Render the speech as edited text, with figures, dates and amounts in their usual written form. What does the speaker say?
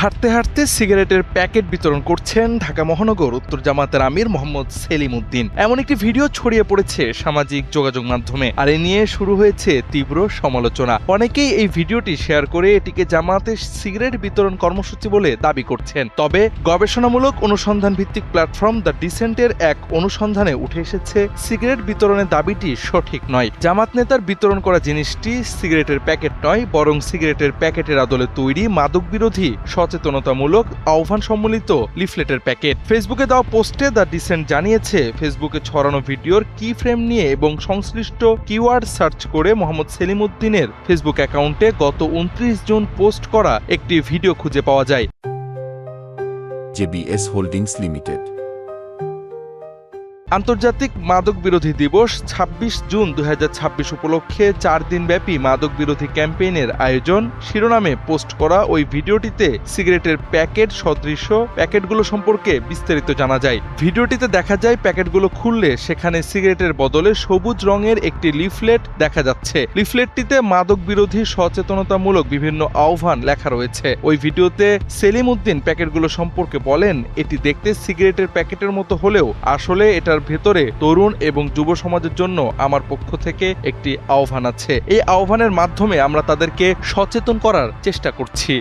হাঁটতে হাঁটতে সিগারেটের প্যাকেট বিতরণ করছেন ঢাকা মহানগর উত্তর জামায়াতের আমির মোহাম্মদ সেলিম উদ্দিন। এমন একটি ভিডিও ছড়িয়ে পড়েছে সামাজিক যোগাযোগ মাধ্যমে, আর এ নিয়ে শুরু হয়েছে তীব্র সমালোচনা। অনেকেই এই ভিডিওটি শেয়ার করে এটিকে জামায়াতের সিগারেট বিতরণ কর্মসূচি বলে দাবি করছেন। তবে গবেষণামূলক অনুসন্ধান ভিত্তিক প্ল্যাটফর্ম দ্য ডিসেন্টের এক অনুসন্ধানে উঠে এসেছে সিগারেট বিতরণের দাবিটি সঠিক নয়। জামাত নেতার বিতরণ করা জিনিসটি সিগারেটের প্যাকেট নয়, বরং সিগারেটের প্যাকেটের আদলে তৈরি মাদক বিরোধী সচেতনতামূলক আহ্বান সম্মিলিত লিফলেটের প্যাকেট। ফেসবুকে দেওয়া পোস্টে দ্য ডিসেন্ট জানিয়েছে, ফেসবুকে ছড়ানো ভিডিওর কি ফ্রেম নিয়ে এবং সংশ্লিষ্ট কিওয়ার্ড সার্চ করে মোহাম্মদ সেলিম উদ্দিনের ফেসবুক অ্যাকাউন্টে গত 29 জুন পোস্ট করা একটি ভিডিও খুঁজে পাওয়া যায়। JBS holdings limited. আন্তর্জাতিক মাদক বিরোধী দিবস ২৬ জুন ২০২৬ উপলক্ষে ৪ দিনব্যাপী মাদক বিরোধী ক্যাম্পেইনের আয়োজন শিরোনামে পোস্ট করা ওই ভিডিওটিতে সিগারেটের প্যাকেট সদৃশ্য প্যাকেটগুলো সম্পর্কে বিস্তারিত জানা যায়। ভিডিওটিতে দেখা যায় প্যাকেটগুলো খুললে সেখানে সিগারেটের বদলে সবুজ রঙের একটি লিফলেট দেখা যাচ্ছে। লিফলেটটিতে মাদক বিরোধী সচেতনতামূলক বিভিন্ন আহ্বান লেখা রয়েছে। ওই ভিডিওতে সেলিম উদ্দিন প্যাকেটগুলো সম্পর্কে বলেন, এটি দেখতে সিগারেটের প্যাকেটের মতো হলেও আসলে এটার ভেতরে তরুণ এবং যুব সমাজের জন্য আমার পক্ষ থেকে একটি আহ্বান আছে। এই আহ্বানের মাধ্যমে আমরা তাদেরকে সচেতন করার চেষ্টা করছি।